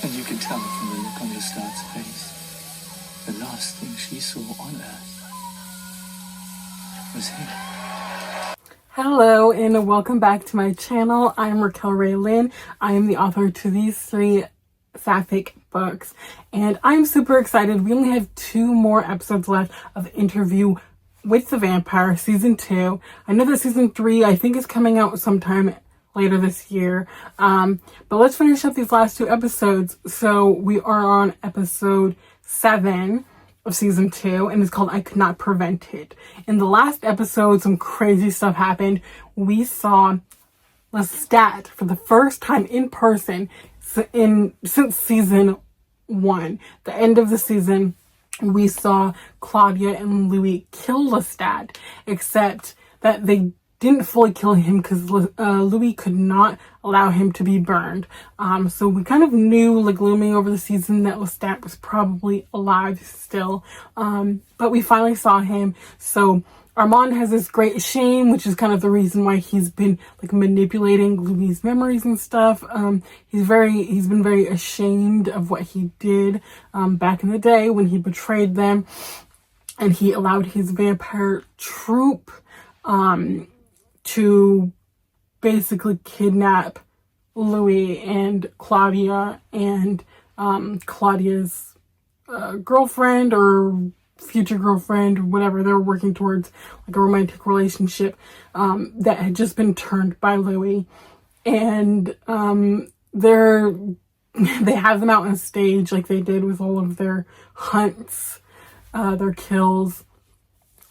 And you could tell from the look on Lestat's face, the last thing she saw on Earth was him. Hello and welcome back to my channel. I'm Raquel Raelynn. I am the author to these 3 sapphic books and I'm super excited. We only have 2 more episodes left of Interview with the Vampire season 2. I know that season 3 I think is coming out sometime later this year, but let's finish up these last 2 episodes. So we are on episode 7 of season 2 and it's called I Could Not Prevent It. In the last episode some crazy stuff happened. We saw Lestat for the first time in person since season 1. The end of the season we saw Claudia and Louis kill Lestat, except that they didn't fully kill him because Louis could not allow him to be burned. So we kind of knew, like, looming over the season that Lestat was probably alive still. But we finally saw him. So Armand has this great shame, which is kind of the reason why he's been, like, manipulating Louis' memories and stuff. He's been very ashamed of what he did back in the day when he betrayed them and he allowed his vampire troupe to basically kidnap Louis and Claudia and Claudia's girlfriend or future girlfriend, whatever. They were working towards, like, a romantic relationship that had just been turned by Louis. And they have them out on stage like they did with all of their hunts, their kills.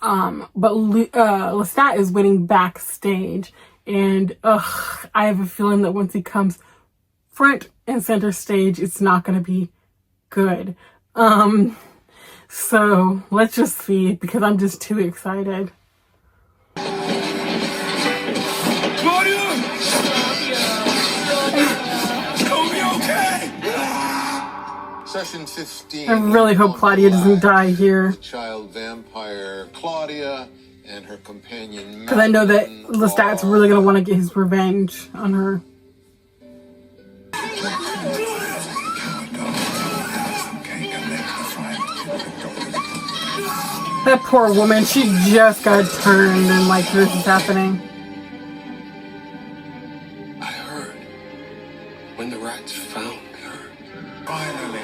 But Lestat is waiting backstage, and I have a feeling that once he comes front and center stage, it's not going to be good. So let's just see, because I'm just too excited. Session 15. I really hope Claudia doesn't die here. Child vampire Claudia and her companion. Because I know that Lestat's really going to want to get his revenge on her. That poor woman, she just got turned and, like, this is happening. I heard when the rats found her. Finally,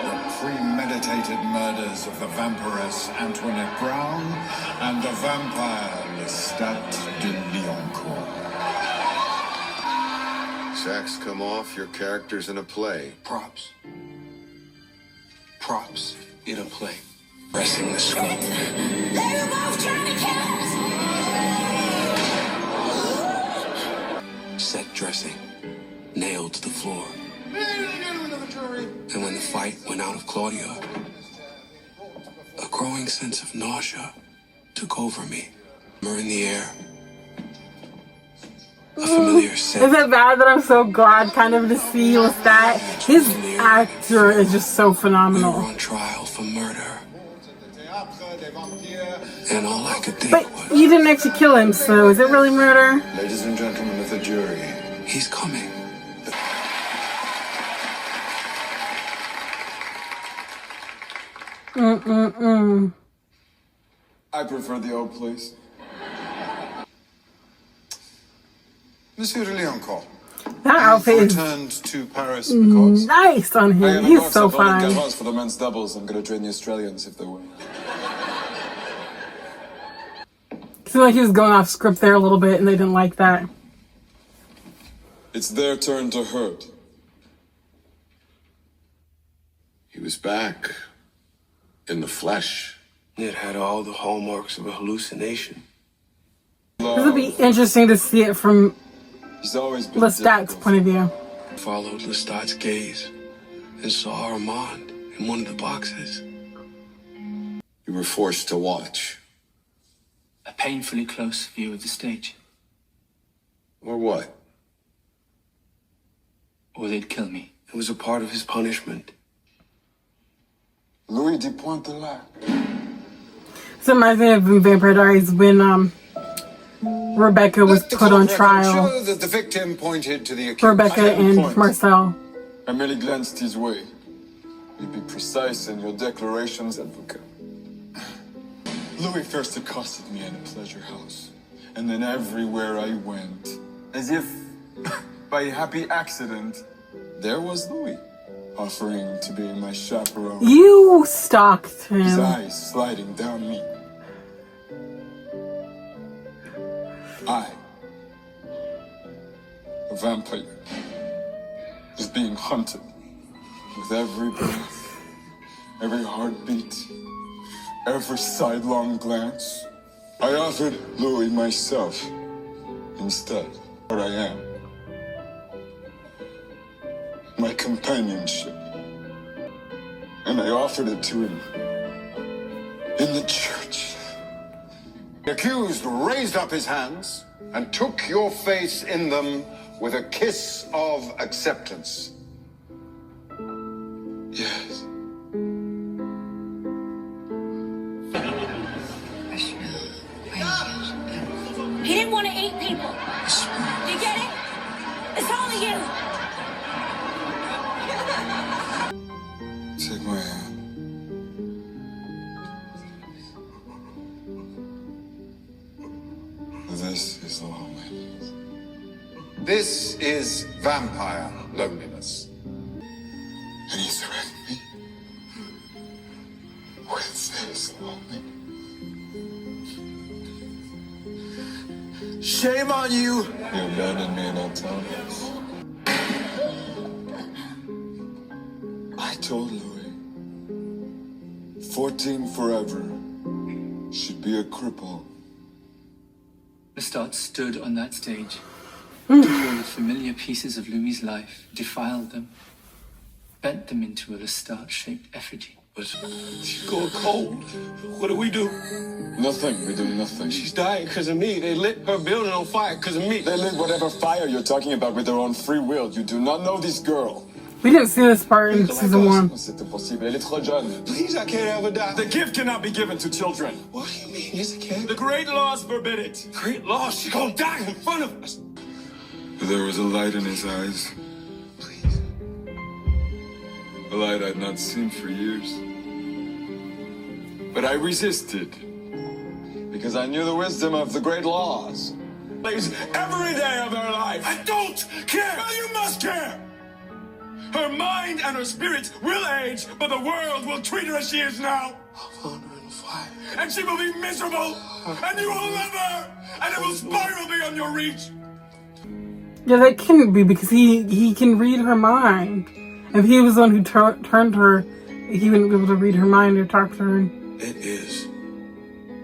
the premeditated murders of the vampiress Antoinette Brown and the vampire Lestat de Lioncourt. Sacks come off, your character's in a play. Props in a play. Pressing the skull. They were both trying to kill us! Set dressing. Nailed to the floor. And when the fight went out of Claudia, a growing sense of nausea took over me. We're in the air. A familiar scent. Is it bad that I'm so glad kind of to see Lestat? His actor is just so We phenomenal. were on trial for murder. And all I could think But was, you didn't actually kill him, so is it really murder? Ladies and gentlemen of the jury, he's coming. I prefer the old place. Monsieur de Lioncourt, That outfit is returned to Paris because nice on him. He's so fine. for the men's doubles. I'm going to train the Australians if they win. Seemed like he was going off script there a little bit, and they didn't like that. It's their turn to hurt. He was back in the flesh. It had all the hallmarks of a hallucination. This would be interesting to see it from He's always been Lestat's difficult. point of view. Followed Lestat's gaze and saw Armand in one of the boxes. You were forced to watch. A painfully close view of the stage. Or what? Or they'd kill me. It was a part of his punishment. Louis de Pointe-de-Lac. So it reminds me of in Vampire Diaries when Rebecca was put on trial. That the victim pointed to the accused. Rebecca and Marcel. I merely glanced his way. You be precise in your declarations, advocate. Louis first accosted me in a pleasure house, and then everywhere I went, as if by happy accident, there was Louis, offering to be my chaperone. You stalked him. His eyes sliding down me. I, a vampire, is being hunted with every breath, every heartbeat, every sidelong glance. I offered Louis myself instead. What I am. My companionship. And I offered it to him in the church. The accused raised up his hands and took your face in them with a kiss of acceptance. Yes. He didn't want to eat people. You get it? It's only you. Take my hand. This is loneliness. This is vampire loneliness. And he threatened me with this loneliness. Shame on you! You abandoned me in our townhouse. I told Louis, 14 forever should be a cripple. Lestat stood on that stage, took all the familiar pieces of Louis's life, defiled them, bent them into a Lestat-shaped effigy. She's going cold. What do we do? Nothing, we do nothing. She's dying because of me. They lit her building on fire because of me. They lit whatever fire you're talking about with their own free will. You do not know this girl. We didn't see this part in season 1. C'est impossible, elle est trop jeune. Please, I can't ever die. The gift cannot be given to children. What do you mean? Yes, it can. The great laws forbid it. Great law. She's gonna die in front of us. There was a light in his eyes. Please. A light I'd not seen for years. But I resisted. Because I knew the wisdom of the great laws. Plays every day of her life. I don't care. Well, you must care. Her mind and her spirit will age, but the world will treat her as she is now. I'll find her in the fire. And she will be miserable. And you will love her. And it will spiral beyond your reach. Yeah, that couldn't be because he can read her mind. If he was the one who turned her, he wouldn't be able to read her mind or talk to her. It is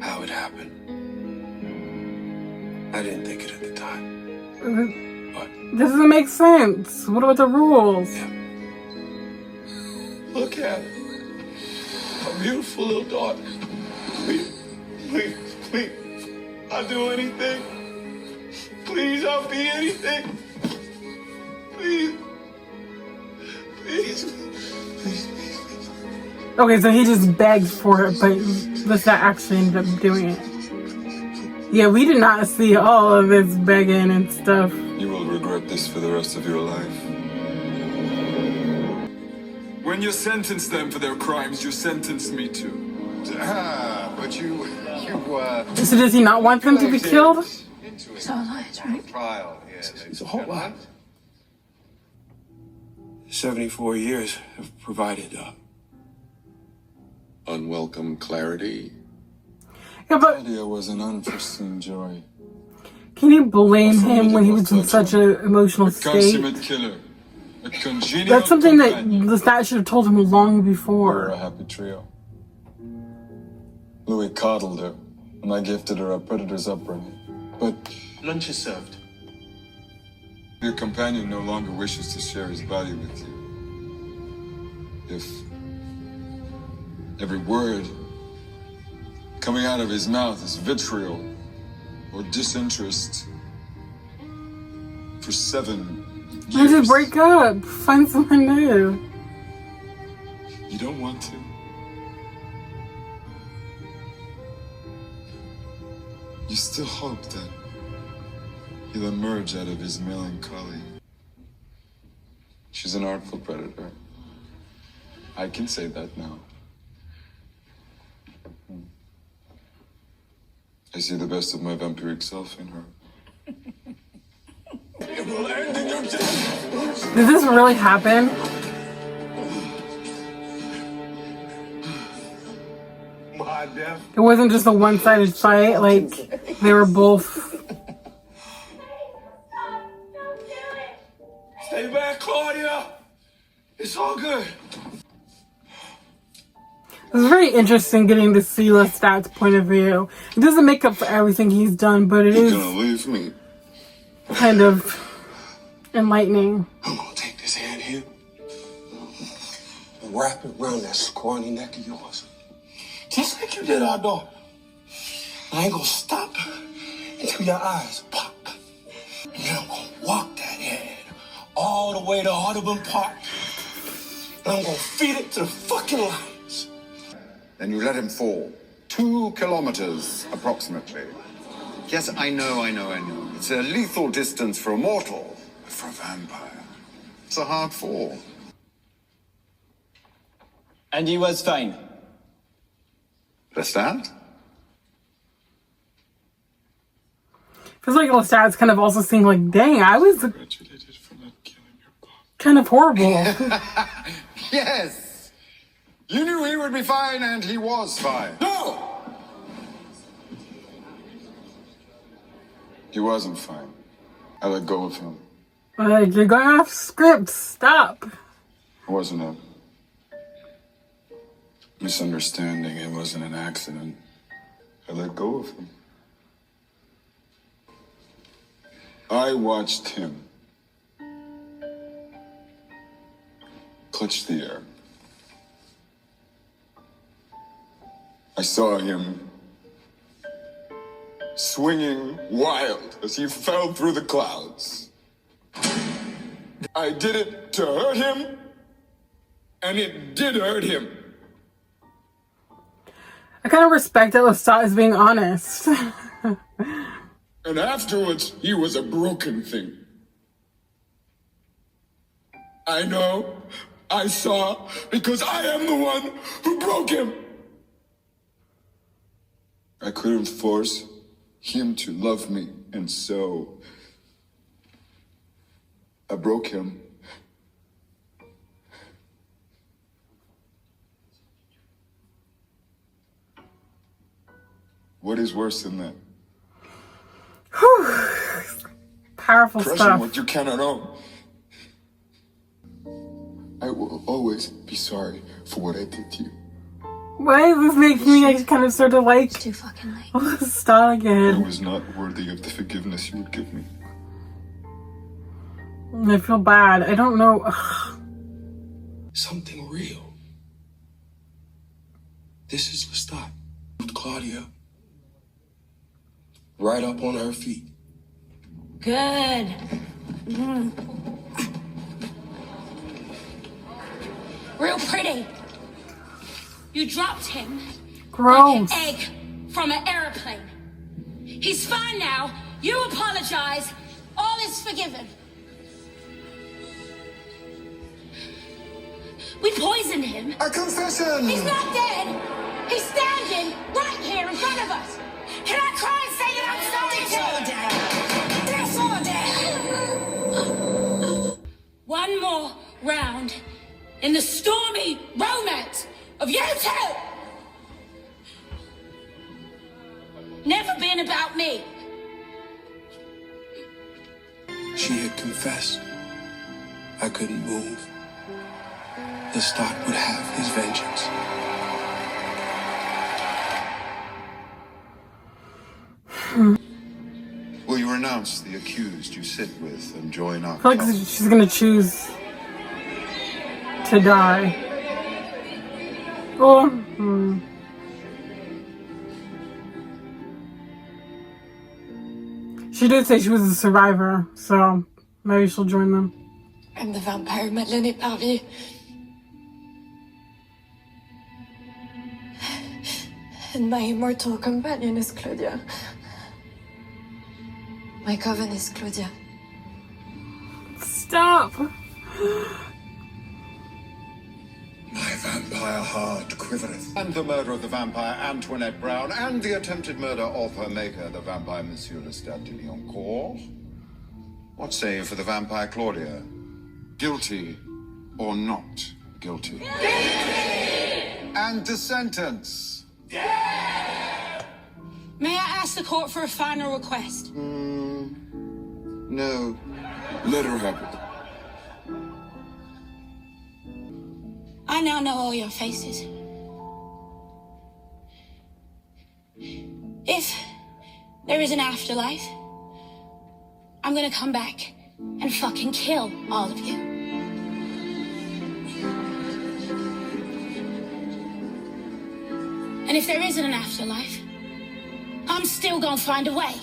how it happened. I didn't think it at the time. But This doesn't make sense. What about the rules? yeah. Look at her. A beautiful little daughter. Please. I'll do anything. Please, I'll be anything. Please. Okay, so he just begged for it, but Lestat actually ended up doing it. Yeah, we did not see all of this begging and stuff. You will regret this for the rest of your life. When you sentence them for their crimes, you sentence me too. But you So does he not want them to be killed? It's all lies, right? trial here. It's a whole lot. 74 years have provided Unwelcome clarity. Yeah, but Claudia was an unforeseen joy. can you blame him when he was in such an emotional A state? consummate killer. A congenial That's something that companion. Lestat should have told him long We were a before. happy trio. Louis coddled her, and I gifted her a predator's upbringing. But lunch is served. your companion no longer wishes to share his body with you. If every word coming out of his mouth is vitriol or disinterest for 7 years. Let's just break up. Find someone new. You don't want to? You still hope that he'll emerge out of his melancholy. She's an artful predator. I can say that now. I see the best of my vampiric self in her. It will end in your death. Did this really happen? My death. It wasn't just a one-sided fight, like they were both. Stay back, Claudia. It's all good. It's very interesting getting to see Lestat's point of view. It doesn't make up for everything he's done, but it You're is gonna leave me. kind of enlightening. I'm gonna take this hand here and wrap it around that scrawny neck of yours. Just like you did our daughter. I ain't gonna stop until your eyes pop. And then I'm gonna walk that head all the way to Audubon Park. And I'm gonna feed it to the fucking lions. Then you let him fall. 2 kilometers, approximately. Yes, I know. It's a lethal distance for a mortal. But for a vampire, it's a hard fall. And he was fine. Lestat? Feels like Lestat's kind of also seeing like, dang, I was Congratulated for not killing your boss. kind of horrible. Yes! You knew he would be fine, and he was fine. No! He wasn't fine. I let go of him. Like, you're going off script. Stop. It wasn't a misunderstanding. It wasn't an accident. I let go of him. I watched him clutch the air. I saw him swinging wild as he fell through the clouds. I did it to hurt him, and it did hurt him. I kind of respect that Lestat is being honest. And afterwards, he was a broken thing. I know, I saw, because I am the one who broke him. I couldn't force him to love me, and so I broke him. What is worse than that? Powerful Crushing stuff. what you cannot own. I will always be sorry for what I did to you. Why is this making me like, kind of sort of like Too fucking late. Lestat I again? was not worthy of the forgiveness you would give me. I feel bad. I don't know. Ugh. Something real. This is Lestat with Claudia. Right up on her feet. Good. Real pretty. You dropped him Gross. like an egg from an airplane. He's fine now. You apologize. All is forgiven. We poisoned him. A confession! He's not dead. He's standing right here in front of us. Can I cry and say that I'm sorry to him? One more round in the stormy romance of you two. Never been about me. She had confessed. I couldn't move. Lestat would have his vengeance. Will you renounce the accused you sit with and join our I feel like cult? she's gonna choose to die. Oh. She did say she was a survivor, so maybe she'll join them. I'm the vampire Madeleine Éparvier. And my immortal companion is Claudia. My coven is Claudia. Stop! vampire heart quivereth. And the murder of the vampire Antoinette Brown, and the attempted murder of her maker, the vampire Monsieur Lestat de Lioncourt. What say you for the vampire Claudia? Guilty or not guilty? And the sentence? May I ask the court for a final request? No. Let her have it. I now know all your faces. If there is an afterlife, I'm gonna come back and fucking kill all of you. And if there isn't an afterlife, I'm still gonna find a way.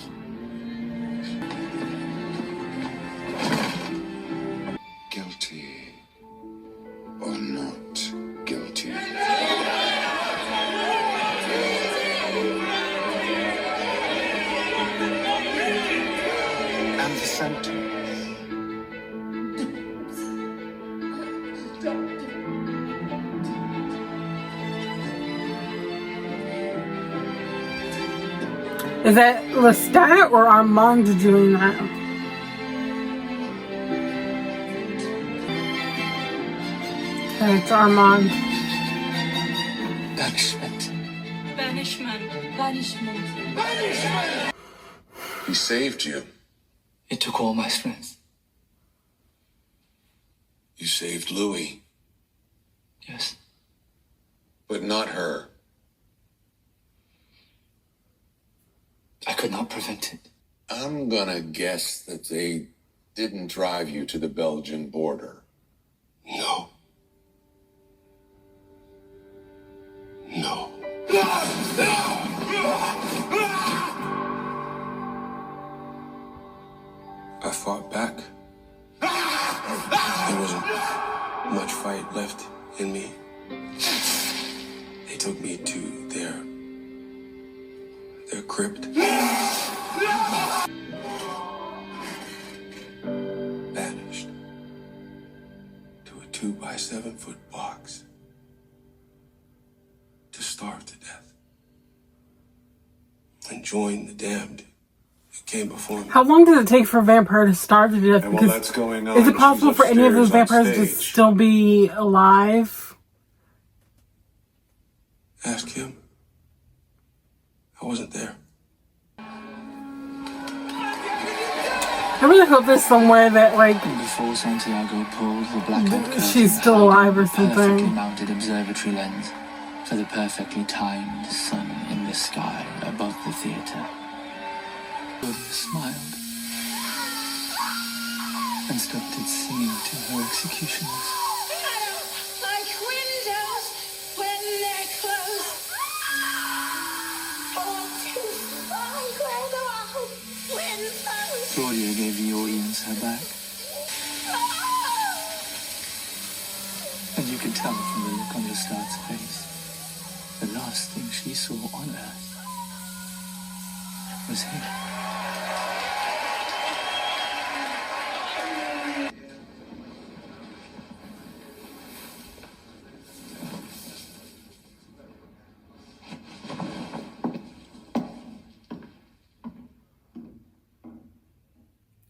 Guilty or not guilty? And the sentence? Is that Lestat or Armand doing that? Okay, it's Armand. Banishment. Banishment. Banishment. Banishment! He saved you. It took all my strength. You saved Louis, Yes. but not her. I could not prevent it. I'm gonna guess that they didn't drive you to the Belgian border. No. No. I fought back. There wasn't much fight left in me. They took me to their crypt. Banished to a 2-by-7-foot box to starve to death and join the damned who came before me. How long does it take for a vampire to starve to death? And while that's going on, is it possible she's for any of those upstairs on vampires to stage. still be alive? Ask him. I wasn't there. I really hope there's somewhere that, like, Before Santiago pulled the blackout curtain, she's still alive or perfectly something. mounted observatory lens for the perfectly timed sun in the sky above the theater. Claudia smiled and started singing to her executioners. I don't like windows when they're closed. I want to fly where there are windows. Claudia gave the audience her back, and you could tell from the look on Lestat's face, the last thing she saw on Earth was him.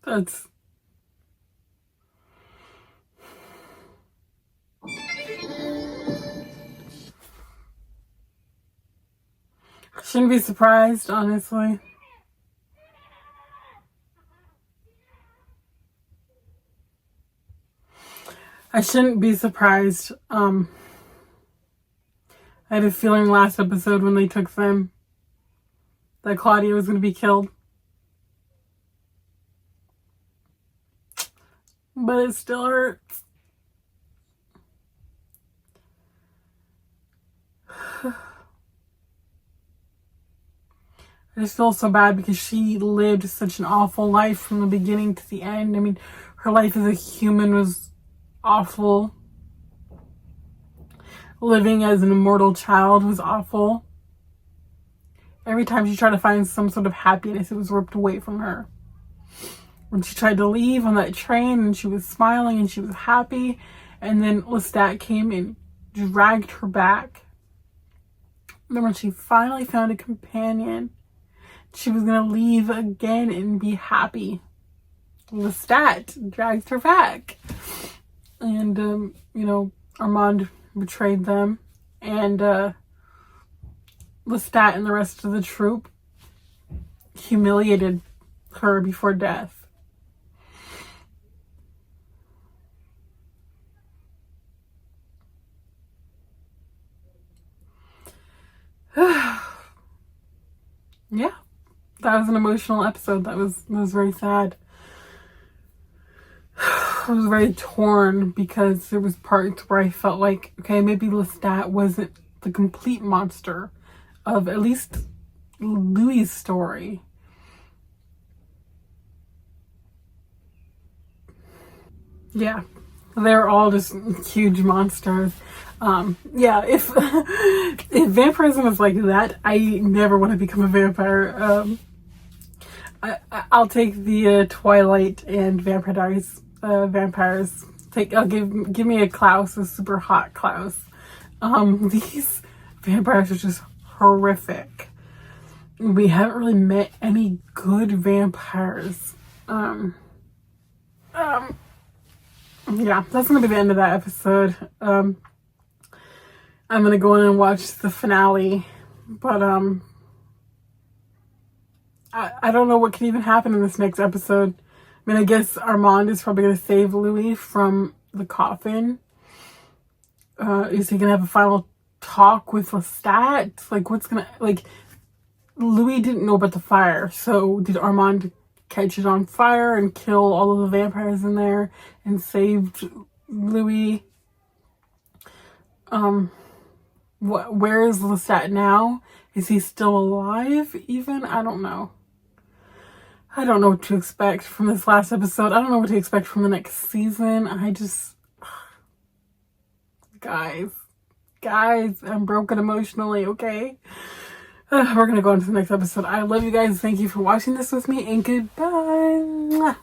That's... Shouldn't be surprised, honestly. I shouldn't be surprised. I had a feeling last episode when they took them that Claudia was going to be killed. But it still hurts. I just feel so bad because she lived such an awful life from the beginning to the end. I mean, her life as a human was awful. Living as an immortal child was awful. Every time she tried to find some sort of happiness, it was ripped away from her. When she tried to leave on that train and she was smiling and she was happy, and then Lestat came and dragged her back. Then when she finally found a companion, she was going to leave again and be happy. Lestat dragged her back. And, you know, Armand betrayed them. And Lestat and the rest of the troop humiliated her before death. Yeah, that was an emotional episode. That was very sad. I was very torn because there was parts where I felt like, okay, maybe Lestat wasn't the complete monster of at least Louis' story. Yeah, they're all just huge monsters. Yeah, if if vampirism is like that, I never want to become a vampire. I'll take the Twilight and Vampire Diaries vampires. I'll give me a Klaus, a super hot Klaus. These vampires are just horrific. We haven't really met any good vampires. Yeah, that's gonna be the end of that episode. I'm gonna go in and watch the finale, but I don't know what can even happen in this next episode. I mean, I guess Armand is probably gonna save Louis from the coffin. Is he gonna have a final talk with Lestat? Like, what's gonna, like, Louis didn't know about the fire, so did Armand catch it on fire and kill all of the vampires in there and saved Louis? Where is Lestat now? Is he still alive even? I don't know. I don't know what to expect from this last episode. I don't know what to expect from the next season. I just... Guys, I'm broken emotionally, okay? We're gonna go on to the next episode. I love you guys. Thank you for watching this with me, and goodbye. Mwah.